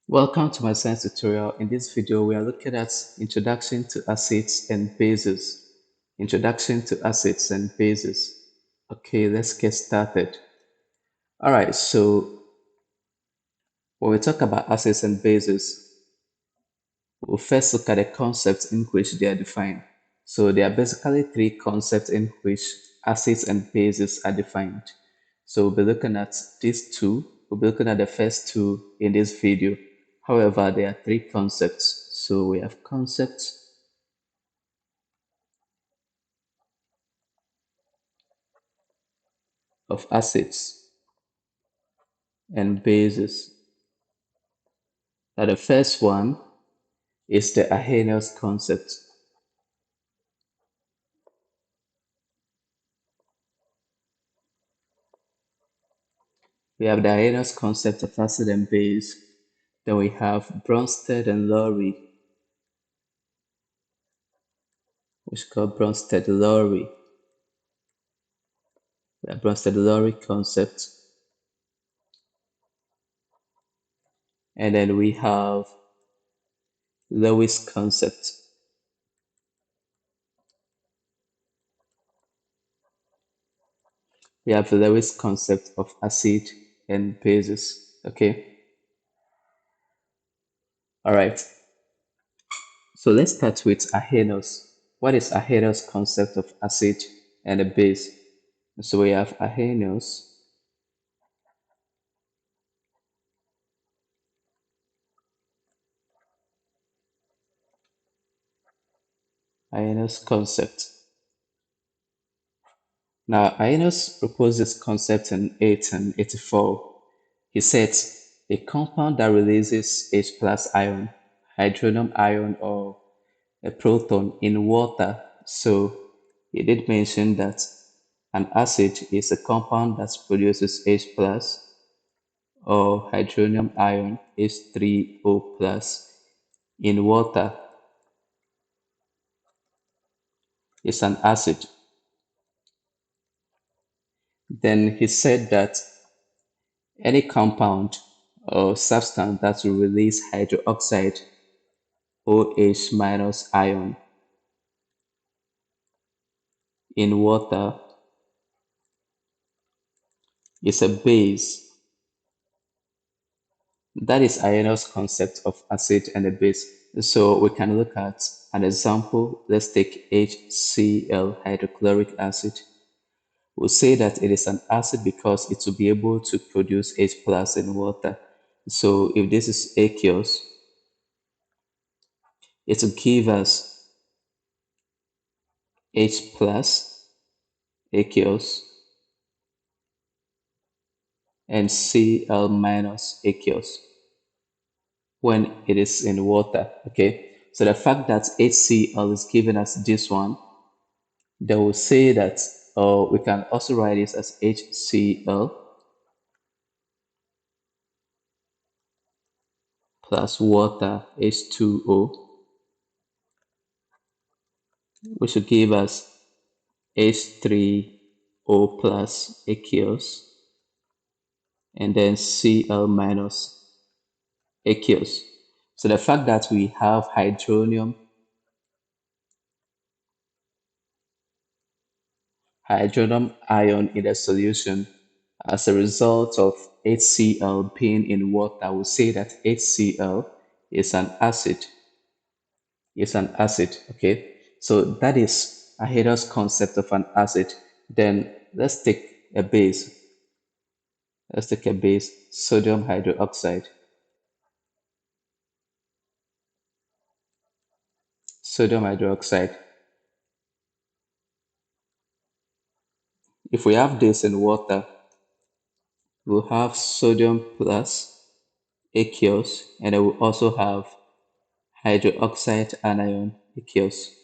Welcome to my science tutorial. In this video, we are looking at Introduction to Acids and Bases. Introduction to Acids and Bases. Okay, let's get started. All right, so when we talk about acids and bases, we'll first look at the concepts in which they are defined. So there are basically three concepts in which acids and bases are defined. So we'll be looking at these two. We'll be looking at the first two in this video. However, there are three concepts. So we have concepts of acids and bases. Now the first one is the Arrhenius concept. We have the Arrhenius concept of acid and base. Then we have Bronsted and Lowry, which is called Bronsted Lowry. We have Bronsted Lowry concept. And then we have Lewis concept. We have the Lewis concept of acid and bases. Okay. All right. So let's start with Arrhenius. What is Arrhenius concept of acid and a base? So we have Arrhenius concept. Now, Arrhenius proposed this concept in 1884. He said a compound that releases H plus ion, hydronium ion, or a proton in water. So he did mention that an acid is a compound that produces H plus or hydronium ion H3O plus in water is an acid. Then he said that any compound or substance that will release hydroxide OH minus ion in water is a base. That is Arrhenius' concept of acid and a base. So we can look at an example. Let's take HCl, hydrochloric acid. We'll say that it is an acid because it will be able to produce H plus in water. So if this is aqueous, it will give us H plus aqueous and Cl minus aqueous when it is in water. Okay, so the fact that HCl is giving us this one, they will say that, or we can also write this as HCl plus water H2O, which will give us H3O plus aqueous and then Cl minus aqueous. So the fact that we have hydronium ion in the solution as a result of HCl being in water, we say that HCl is an acid. Okay? So that is Arrhenius' concept of an acid. Then let's take a base. Let's take a base, sodium hydroxide. Sodium hydroxide. If we have this in water, we'll have sodium plus aqueous, and then we'll also have hydroxide anion aqueous.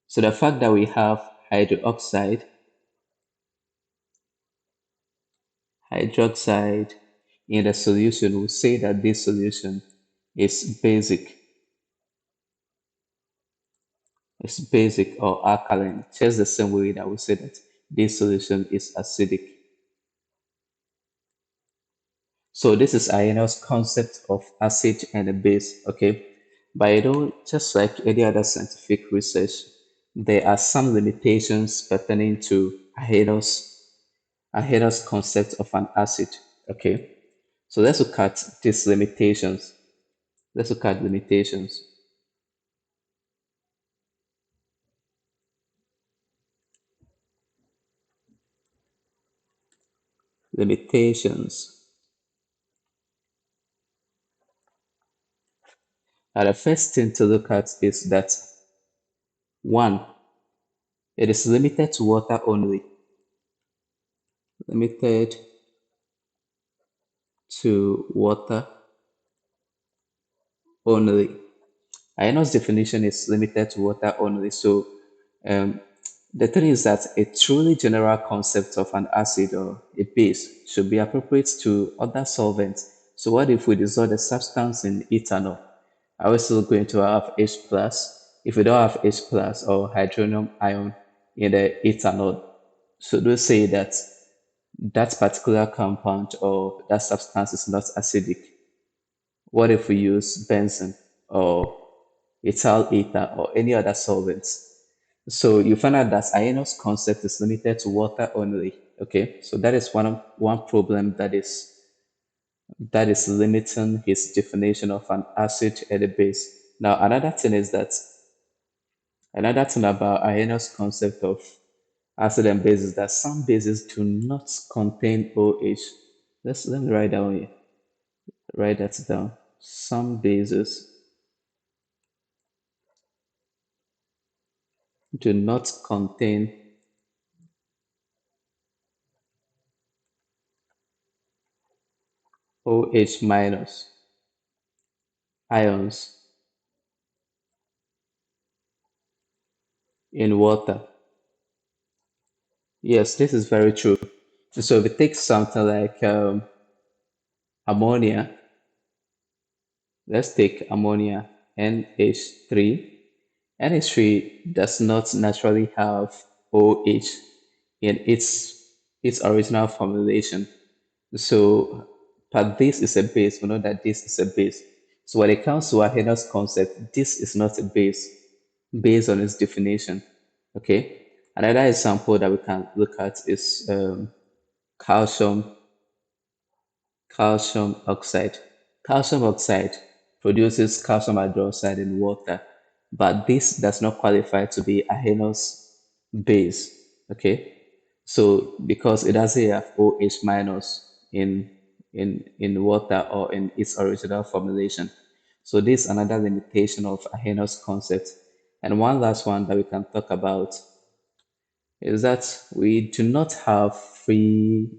So the fact that we have hydroxide in the solution will say that this solution is basic. It's basic or alkaline, just the same way that we say that this solution is acidic. So this is Arrhenius' concept of acid and a base, okay? But just like any other scientific research, there are some limitations pertaining to Arrhenius' concept of an acid, okay? So let's look at these limitations. Let's look at limitations. Limitations. Now, the first thing to look at is that one, it is limited to water only. Limited to water only. Iono's definition is limited to water only. So um, the thing is that a truly general concept of an acid or a base should be appropriate to other solvents. So what if we dissolve the substance in ethanol? Are we still going to have H plus? If we don't have H plus or hydronium ion in the ethanol, should we say that that particular compound or that substance is not acidic? What if we use benzene or ethyl ether or any other solvents? So you find out that Ionos concept is limited to water only. Okay, so that is one problem that is limiting his definition of an acid and a base. Now another thing about Ionos concept of acid and base is that some bases do not contain OH. Let me write that down. Some bases do not contain OH minus ions in water. Yes, this is very true. So if we take something like ammonia, let's take ammonia NH3. NH3 does not naturally have OH in its original formulation. So, but this is a base. We know that this is a base. So when it comes to Arrhenius concept, this is not a base based on its definition. Okay. Another example that we can look at is calcium calcium oxide. Calcium oxide produces calcium hydroxide in water, but this does not qualify to be a Arrhenius base. Okay, so because it doesn't have OH minus in water or in its original formulation. So this is another limitation of Arrhenius concept. And one last one that we can talk about is that we do not have free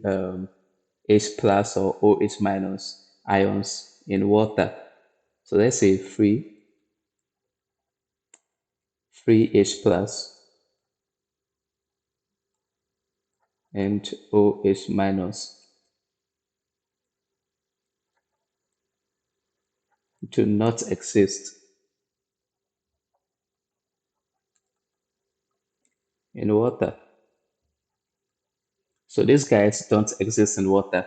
H plus or OH minus ions in water. So let's say free H plus and OH minus do not exist in water. So these guys don't exist in water.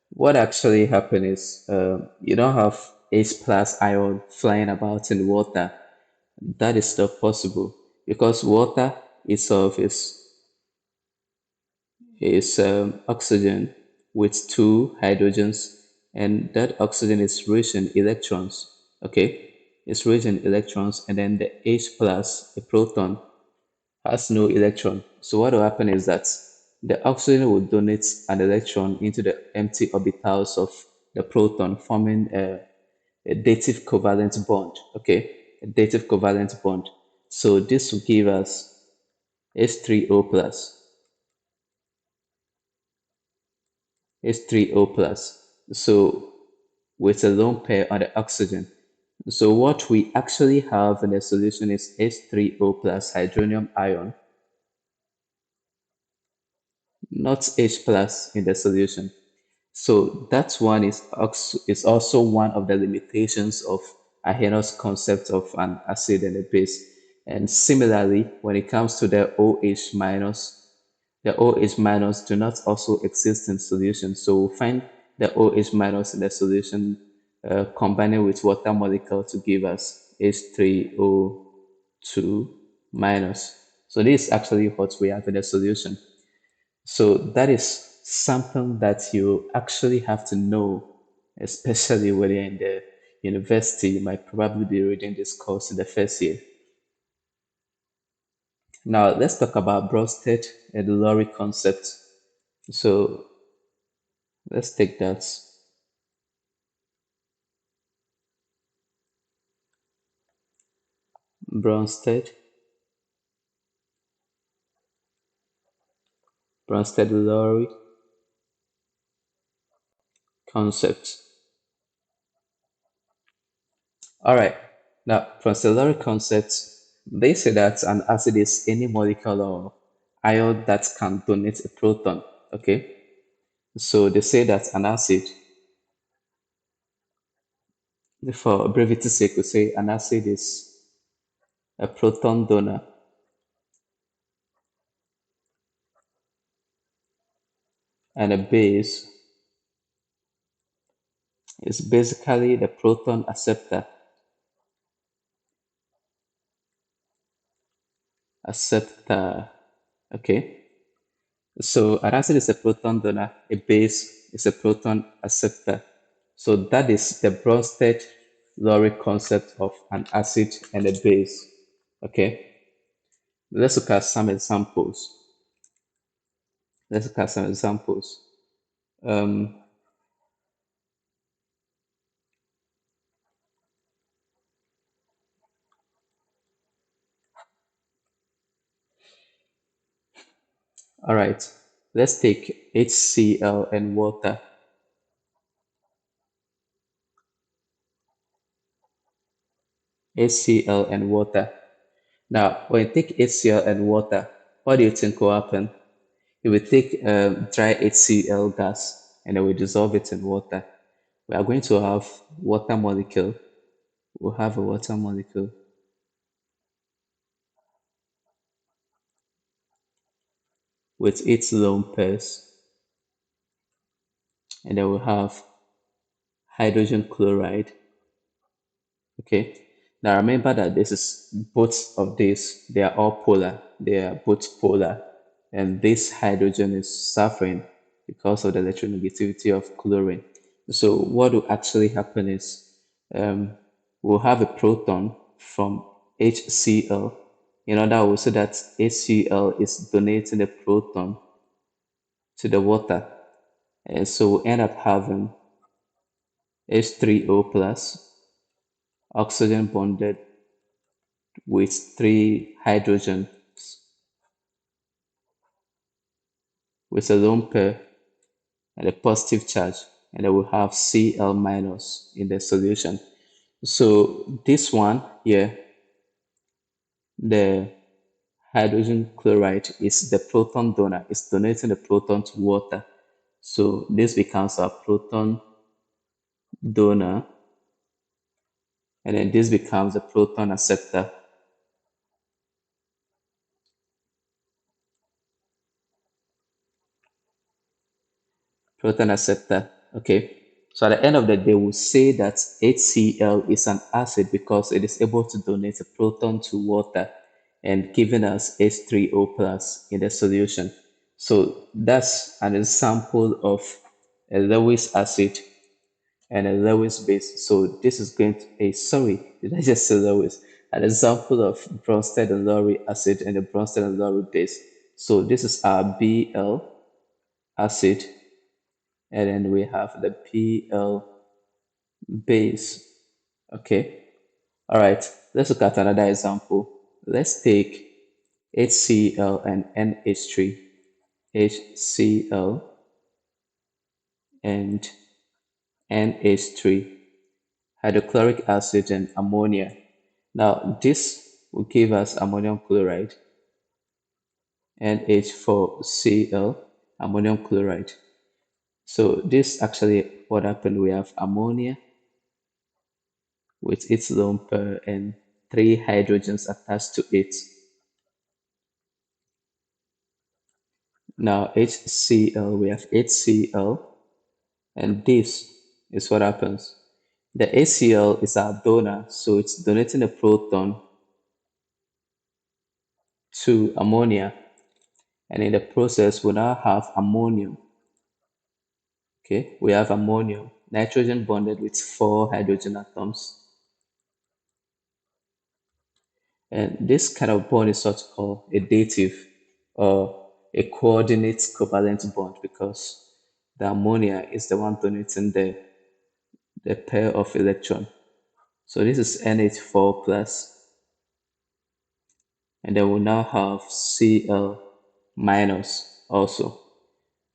What actually happened is you don't have H plus ion flying about in water. That is not possible because water itself is oxygen with two hydrogens, and that oxygen is rich in electrons. Okay, it's rich in electrons, and then the H plus, a proton, has no electron. So what will happen is that the oxygen will donate an electron into the empty orbitals of the proton, forming a dative covalent bond. Okay, a dative covalent bond. So this will give us H3O plus. H3O plus. So with a lone pair on the oxygen. So what we actually have in the solution is H3O plus hydronium ion, not H plus in the solution. So that one is also one of the limitations of Arrhenius concept of an acid and a base. And similarly, when it comes to the OH minus do not also exist in solution. So we'll find the OH minus in the solution, combining with water molecule to give us H3O2 minus. So this is actually what we have in the solution. So that is something that you actually have to know, especially when you're in the university. You might probably be reading this course in the first year. Now let's talk about Bronsted and Lowry concept. So let's take that. Bronsted, Bronsted Lowry concept. All right. Now, Bronsted Lowry concept, they say that an acid is any molecule or ion that can donate a proton. Okay. So they say that an acid, for brevity sake, we say an acid is a proton donor, and a base is basically the proton acceptor. Acceptor. Okay. So an acid is a proton donor, a base is a proton acceptor. So that is the Bronsted-Lowry concept of an acid and a base. Okay. Let's look at some examples. Let's look at some examples. Um, all right. Let's take HCl and water. HCl and water. Now, when you take HCl and water, what do you think will happen? You will take dry HCl gas and then we dissolve it in water. We are going to have water molecule. We'll have a water molecule with its lone pairs, and then we'll have hydrogen chloride. Okay. Now remember that this is both of these, they are all polar. They are both polar. And this hydrogen is suffering because of the electronegativity of chlorine. So what will actually happen is we'll have a proton from HCl. In other words, so that HCl is donating a proton to the water. And so we end up having H3O plus, oxygen bonded with three hydrogens with a lone pair and a positive charge, and then we'll have Cl minus in the solution. So this one here, the hydrogen chloride is the proton donor, it's donating the proton to water. So this becomes a proton donor, and then this becomes a proton acceptor. Proton acceptor. Okay. So at the end of the day, we'll say that HCl is an acid because it is able to donate a proton to water and giving us H3O plus in the solution. So that's an example of a Lewis acid and a Lewis base. So this is going to a sorry, did I just say Lewis? An example of Bronsted and Lowry acid and the Bronsted and Lowry base. So this is our Bl acid, and then we have the Pl base. Okay. All right. Let's look at another example. Let's take HCl and NH3. HCl and NH3. Hydrochloric acid and ammonia. Now, this will give us ammonium chloride, NH4Cl, ammonium chloride. So this actually what happened. We have ammonia with its lone pair and three hydrogens attached to it. Now HCl, we have HCl And this is what happens. The ACl is our donor, so it's donating a proton to ammonia. And in the process, we now have ammonium. Okay, we have ammonium, nitrogen bonded with four hydrogen atoms. And this kind of bond is what's called a dative or a coordinate covalent bond because the ammonia is the one donating the pair of electron. So this is NH4 plus, and then we now have Cl minus also.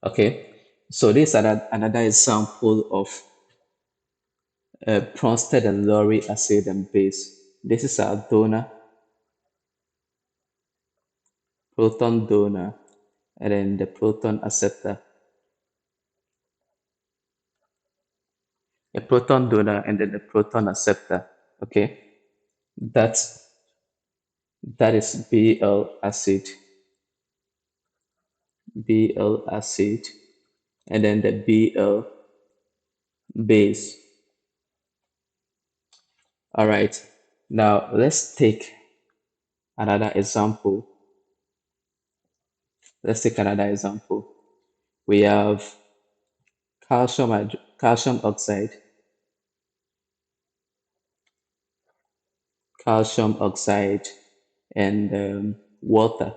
Okay, so this is another example of Bronsted and Lowry acid and base. This is our donor, proton donor, and then the proton acceptor. A proton donor and then a proton acceptor. Okay, that's that is Bl acid, Bl acid, and then the Bl base. All right, now let's take another example. Let's take another example. We have calcium oxide, calcium oxide, and water.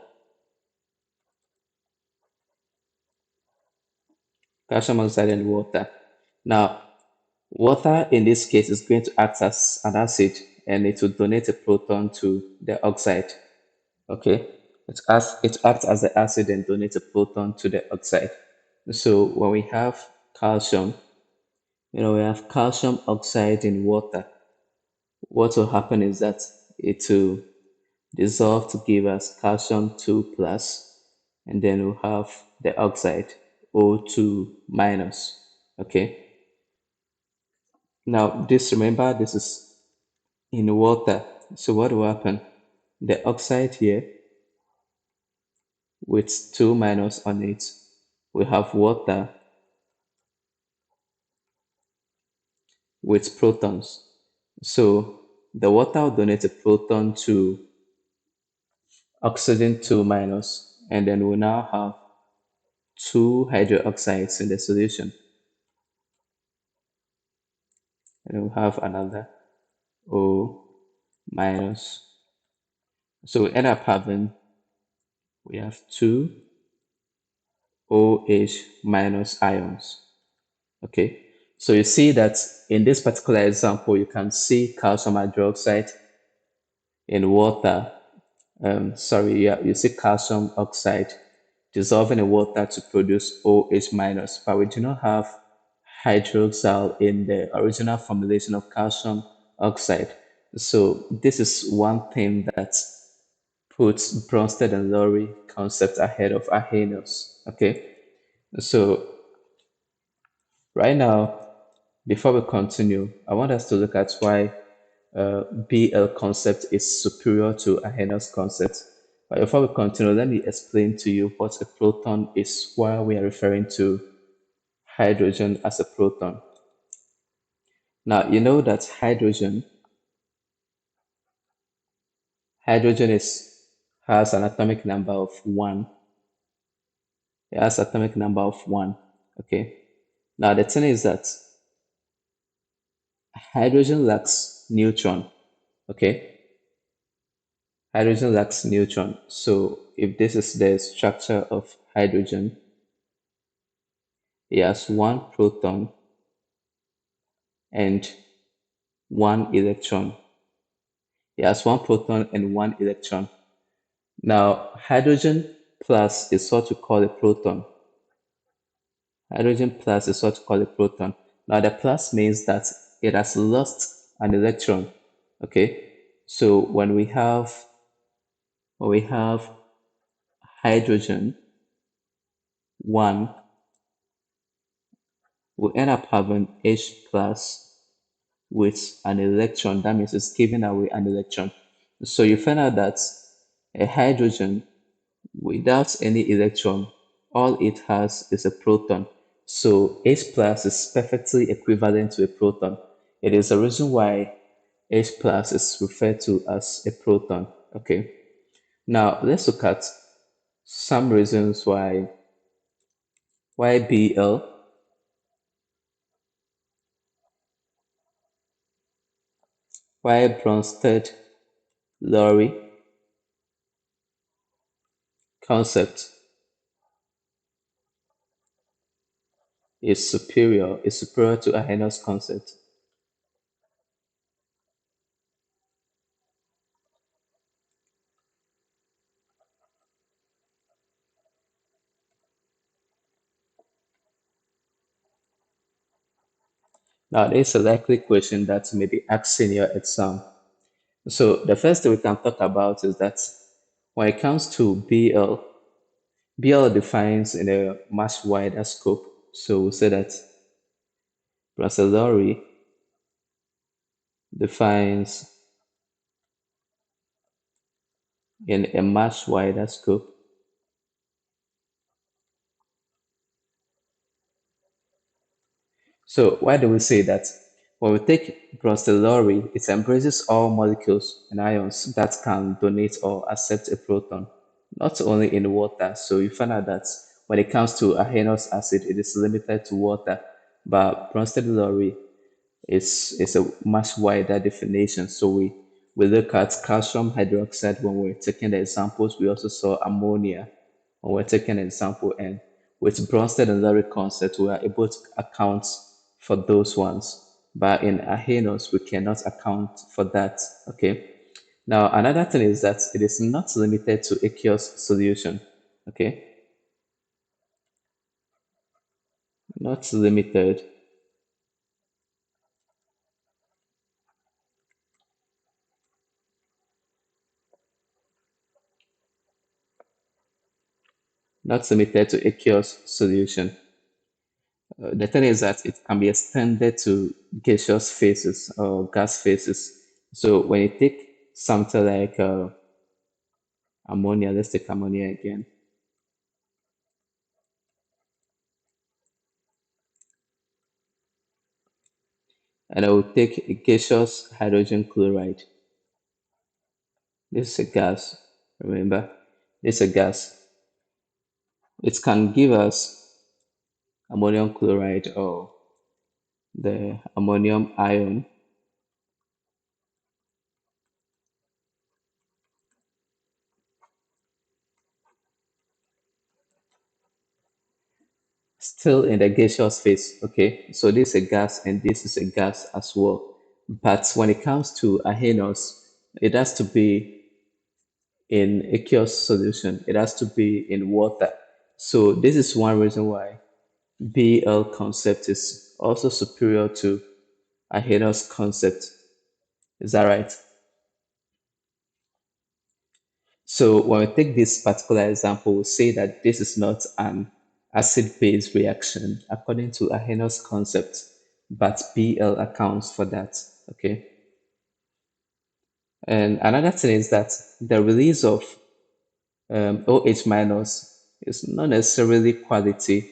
Calcium oxide and water. Now, water in this case is going to act as an acid and it will donate a proton to the oxide. Okay, it acts as the acid and donates a proton to the oxide. So when we have calcium, we have calcium oxide in water. What will happen is that it will dissolve to give us calcium 2 plus, and then we'll have the oxide O2 minus. Okay, now this, remember, this is in water. So what will happen? The oxide here with 2 minus on it, we have water with protons. So the water will donate a proton to oxygen 2 minus, and then we now have two hydroxides in the solution. And we'll have another O minus. So we end up having, we have two OH minus ions. Okay, so you see that in this particular example, you can see calcium hydroxide in water. Sorry, yeah, you see calcium oxide dissolving in water to produce OH minus, but we do not have hydroxyl in the original formulation of calcium oxide. So this is one thing that puts Bronsted and Lowry concept ahead of Arrhenius. Okay, so right now, before we continue, I want us to look at why BL concept is superior to Arrhenius concept. But before we continue, let me explain to you what a proton is, why we are referring to hydrogen as a proton. Now, you know that hydrogen has an atomic number of 1. It has atomic number of 1. Okay. Now, the thing is that hydrogen lacks neutron. Okay. Hydrogen lacks neutron. So if this is the structure of hydrogen, it has one proton and one electron. It has one proton and one electron. Now, hydrogen plus is what we call a proton. Hydrogen plus is what we call a proton. Now, the plus means that it has lost an electron. Okay, so when we have hydrogen 1, we end up having H plus with an electron. That means it's giving away an electron. So you find out that a hydrogen without any electron, all it has is a proton. So H plus is perfectly equivalent to a proton. It is the reason why H plus is referred to as a proton. Okay. Now let's look at some reasons why Bl, why Bronsted Lowry concept is superior to Arrhenius concept. Now there's a likely question that may be asked in your exam. So the first thing we can talk about is that when it comes to BL defines in a much wider scope. So we say that Bracellori defines in a much wider scope. So why do we say that? When we take Bronsted-Lowry, it embraces all molecules and ions that can donate or accept a proton, not only in water. So you find out that when it comes to Arrhenius acid, it is limited to water, but Bronsted-Lowry is a much wider definition. So we look at calcium hydroxide when we're taking the examples. We also saw ammonia when we're taking an example. And with Bronsted and Lowry concept, we are able to account for those ones. But in Arrhenius, we cannot account for that. Okay. Now, another thing is that it is not limited to aqueous solution. Okay. Not limited, not limited to aqueous solution. The thing is that it can be extended to gaseous phases or gas phases. So when you take something like ammonia, let's take ammonia again, and I will take a gaseous hydrogen chloride. This is a gas, remember, this is a gas. It can give us ammonium chloride or the ammonium ion. Still in the gaseous phase, okay? So this is a gas and this is a gas as well. But when it comes to Arrhenius, it has to be in aqueous solution. It has to be in water. So this is one reason why BL concept is also superior to Arrhenius concept. Is that right? So when we take this particular example, we say that this is not an acid-base reaction according to Arrhenius concept, but BL accounts for that. Okay. And another thing is that the release of OH minus is not necessarily quality.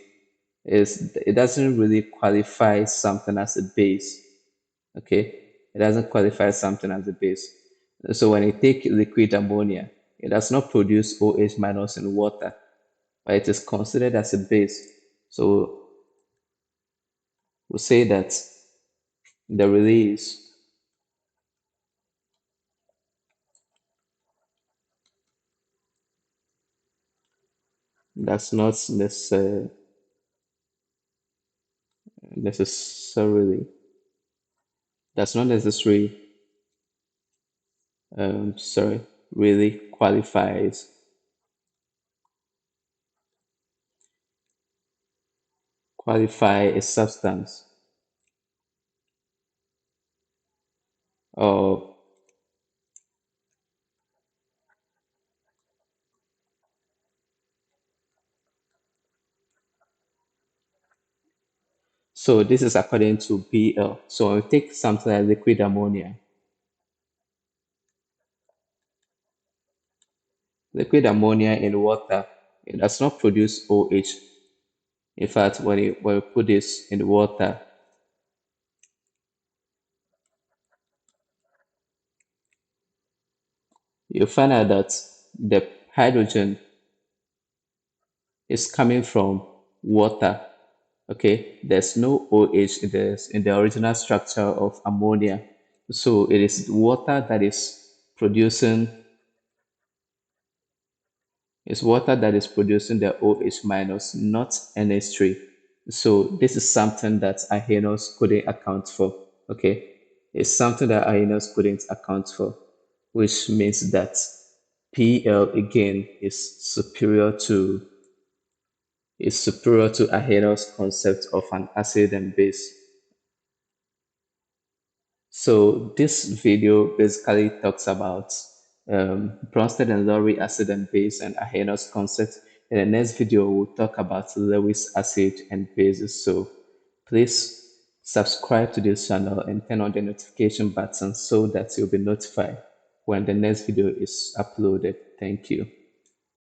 It doesn't really qualify something as a base. Okay, it doesn't qualify something as a base. So when you take liquid ammonia, it does not produce OH minus in water, but it is considered as a base. So we say that the release does not necessarily does not necessarily sorry really qualify a substance or so this is according to BL. So when we take something like liquid ammonia, liquid ammonia in water, it does not produce OH. In fact, when you put this in the water, you find out that the hydrogen is coming from water. Okay, there's no OH in the original structure of ammonia. So it is water that is producing the OH minus, not NH3. So this is something that Arrhenius couldn't account for. Okay, it's something that Arrhenius couldn't account for, which means that PL again is superior to Arrhenius' concept of an acid and base. So this video basically talks about Bronsted and Lowry acid and base and Arrhenius concept. In the next video, we'll talk about Lewis acid and bases. So please subscribe to this channel and turn on the notification button so that you'll be notified when the next video is uploaded. Thank you.